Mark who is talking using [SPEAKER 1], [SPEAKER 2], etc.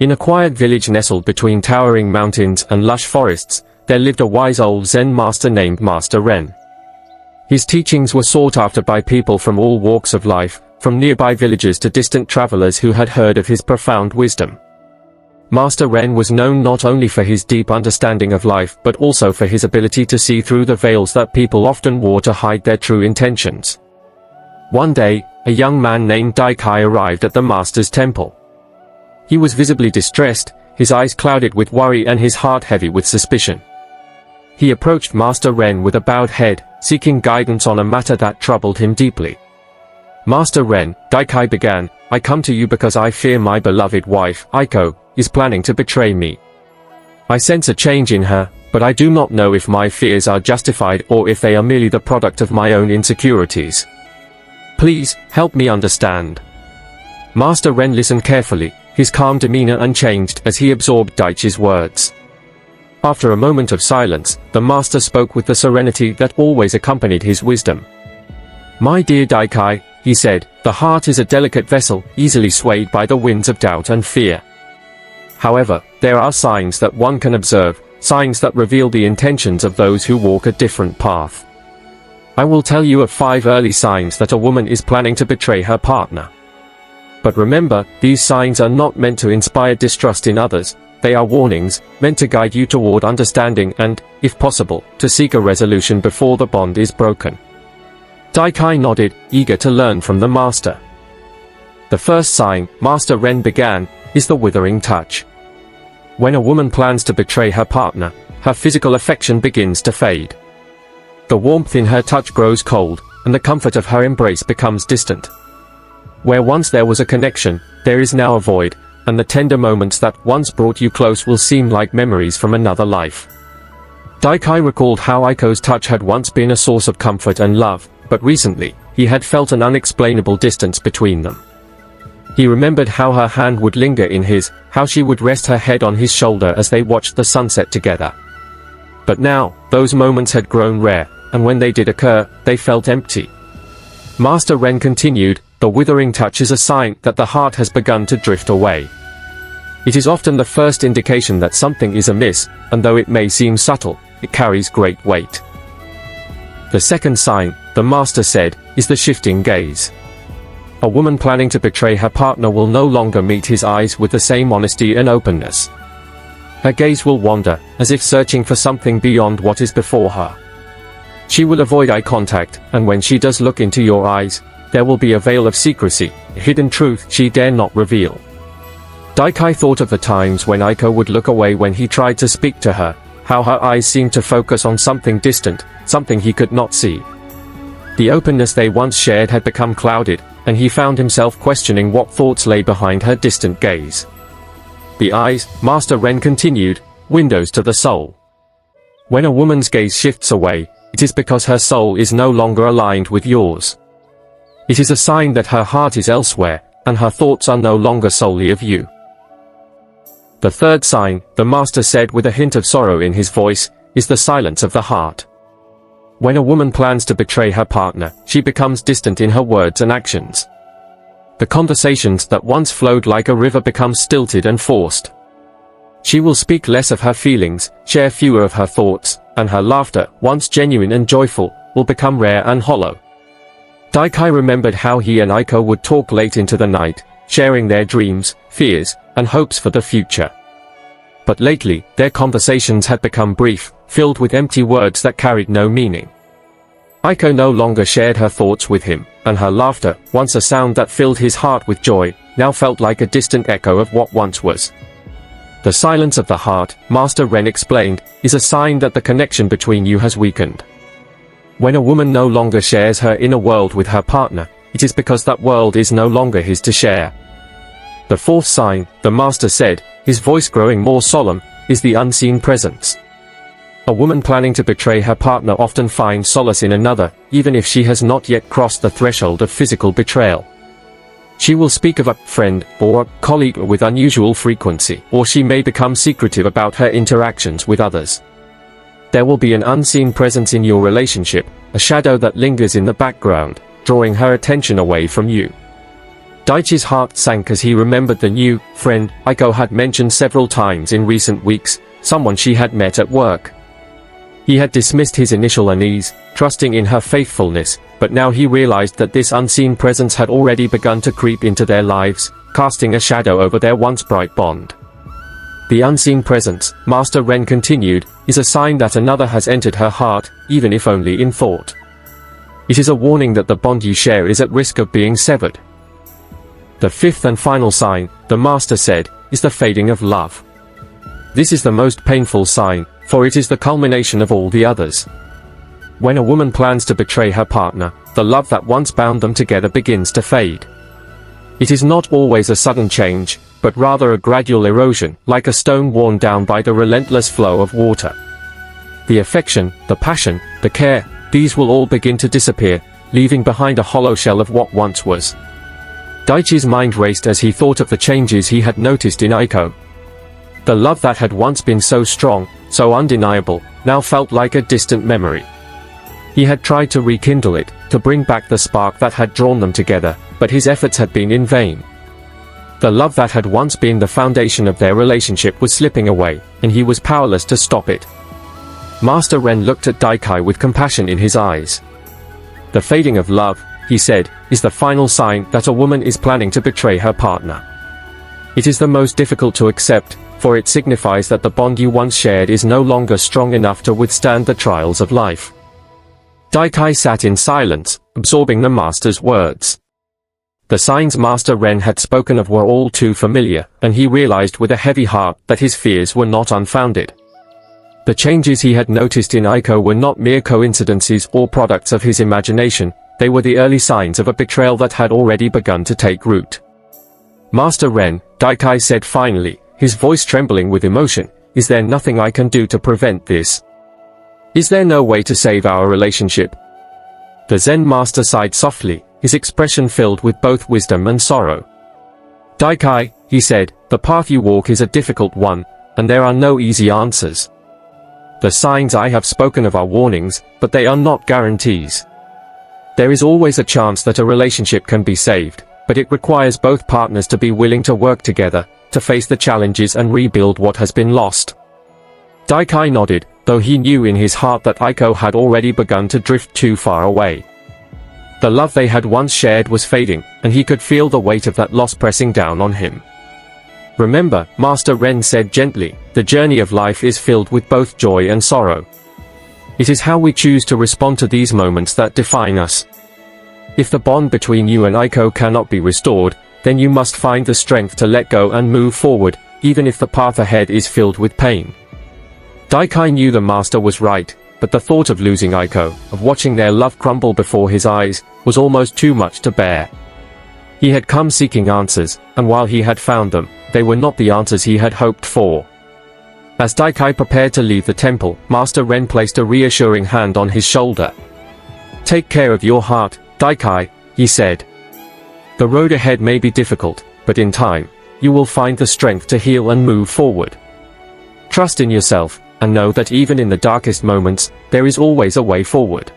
[SPEAKER 1] In a quiet village nestled between towering mountains and lush forests, there lived a wise old Zen master named Master Ren. His teachings were sought after by people from all walks of life, from nearby villages to distant travelers who had heard of his profound wisdom. Master Ren was known not only for his deep understanding of life but also for his ability to see through the veils that people often wore to hide their true intentions. One day, a young man named Daikai arrived at the master's temple. He was visibly distressed, his eyes clouded with worry and his heart heavy with suspicion. He approached Master Ren with a bowed head, seeking guidance on a matter that troubled him deeply. "Master Ren," Daikai began, "I come to you because I fear my beloved wife, Aiko, is planning to betray me. I sense a change in her, but I do not know if my fears are justified or if they are merely the product of my own insecurities. Please, help me understand." Master Ren listened carefully, his calm demeanor unchanged as he absorbed Daichi's words. After a moment of silence, the master spoke with the serenity that always accompanied his wisdom. "My dear Daikai," he said, "the heart is a delicate vessel, easily swayed by the winds of doubt and fear. However, there are signs that one can observe, signs that reveal the intentions of those who walk a different path. I will tell you of 5 early signs that a woman is planning to betray her partner. But remember, these signs are not meant to inspire distrust in others, they are warnings, meant to guide you toward understanding and, if possible, to seek a resolution before the bond is broken." Daikai nodded, eager to learn from the master. "The first sign," Master Ren began, "is the withering touch. When a woman plans to betray her partner, her physical affection begins to fade. The warmth in her touch grows cold, and the comfort of her embrace becomes distant. Where once there was a connection, there is now a void, and the tender moments that once brought you close will seem like memories from another life." Daikai recalled how Aiko's touch had once been a source of comfort and love, but recently, he had felt an unexplainable distance between them. He remembered how her hand would linger in his, how she would rest her head on his shoulder as they watched the sunset together. But now, those moments had grown rare, and when they did occur, they felt empty. Master Ren continued, "The withering touch is a sign that the heart has begun to drift away. It is often the first indication that something is amiss, and though it may seem subtle, it carries great weight." The second sign, the master said, is the shifting gaze. A woman planning to betray her partner will no longer meet his eyes with the same honesty and openness. Her gaze will wander, as if searching for something beyond what is before her. She will avoid eye contact, and when she does look into your eyes, there will be a veil of secrecy, a hidden truth she dare not reveal. Daikai thought of the times when Aiko would look away when he tried to speak to her, how her eyes seemed to focus on something distant, something he could not see. The openness they once shared had become clouded, and he found himself questioning what thoughts lay behind her distant gaze. The eyes, Master Ren continued, windows to the soul. When a woman's gaze shifts away, it is because her soul is no longer aligned with yours. It is a sign that her heart is elsewhere, and her thoughts are no longer solely of you. The third sign, the master said with a hint of sorrow in his voice, is the silence of the heart. When a woman plans to betray her partner, she becomes distant in her words and actions. The conversations that once flowed like a river become stilted and forced. She will speak less of her feelings, share fewer of her thoughts, and her laughter, once genuine and joyful, will become rare and hollow. Daikai remembered how he and Aiko would talk late into the night, sharing their dreams, fears, and hopes for the future. But lately, their conversations had become brief, filled with empty words that carried no meaning. Aiko no longer shared her thoughts with him, and her laughter, once a sound that filled his heart with joy, now felt like a distant echo of what once was. The silence of the heart, Master Ren explained, is a sign that the connection between you has weakened. When a woman no longer shares her inner world with her partner, it is because that world is no longer his to share. The fourth sign, the master said, his voice growing more solemn, is the unseen presence. A woman planning to betray her partner often finds solace in another, even if she has not yet crossed the threshold of physical betrayal. She will speak of a friend or a colleague with unusual frequency, or she may become secretive about her interactions with others. There will be an unseen presence in your relationship, a shadow that lingers in the background, drawing her attention away from you. Daichi's heart sank as he remembered the new friend Aiko had mentioned several times in recent weeks, someone she had met at work. He had dismissed his initial unease, trusting in her faithfulness, but now he realized that this unseen presence had already begun to creep into their lives, casting a shadow over their once bright bond. The unseen presence, Master Ren continued, is a sign that another has entered her heart, even if only in thought. It is a warning that the bond you share is at risk of being severed. The fifth and final sign, the Master said, is the fading of love. This is the most painful sign, for it is the culmination of all the others. When a woman plans to betray her partner, the love that once bound them together begins to fade. It is not always a sudden change, but rather a gradual erosion, like a stone worn down by the relentless flow of water. The affection, the passion, the care, these will all begin to disappear, leaving behind a hollow shell of what once was. Daichi's mind raced as he thought of the changes he had noticed in Aiko. The love that had once been so strong, so undeniable, now felt like a distant memory. He had tried to rekindle it, to bring back the spark that had drawn them together, but his efforts had been in vain. The love that had once been the foundation of their relationship was slipping away, and he was powerless to stop it. Master Ren looked at Daikai with compassion in his eyes. The fading of love, he said, is the final sign that a woman is planning to betray her partner. It is the most difficult to accept, for it signifies that the bond you once shared is no longer strong enough to withstand the trials of life. Daikai sat in silence, absorbing the master's words. The signs Master Ren had spoken of were all too familiar, and he realized with a heavy heart that his fears were not unfounded. The changes he had noticed in Aiko were not mere coincidences or products of his imagination, they were the early signs of a betrayal that had already begun to take root. Master Ren, Daikai said finally, his voice trembling with emotion, is there nothing I can do to prevent this? Is there no way to save our relationship? The Zen master sighed softly, his expression filled with both wisdom and sorrow. Daikai, he said, the path you walk is a difficult one, and there are no easy answers. The signs I have spoken of are warnings, but they are not guarantees. There is always a chance that a relationship can be saved, but it requires both partners to be willing to work together, to face the challenges and rebuild what has been lost. Daikai nodded, though he knew in his heart that Aiko had already begun to drift too far away. The love they had once shared was fading, and he could feel the weight of that loss pressing down on him. Remember, Master Ren said gently, the journey of life is filled with both joy and sorrow. It is how we choose to respond to these moments that define us. If the bond between you and Aiko cannot be restored, then you must find the strength to let go and move forward, even if the path ahead is filled with pain. Daikai knew the master was right, but the thought of losing Aiko, of watching their love crumble before his eyes, was almost too much to bear. He had come seeking answers, and while he had found them, they were not the answers he had hoped for. As Daikai prepared to leave the temple, Master Ren placed a reassuring hand on his shoulder. Take care of your heart, Daikai, he said. The road ahead may be difficult, but in time, you will find the strength to heal and move forward. Trust in yourself, and know that even in the darkest moments, there is always a way forward.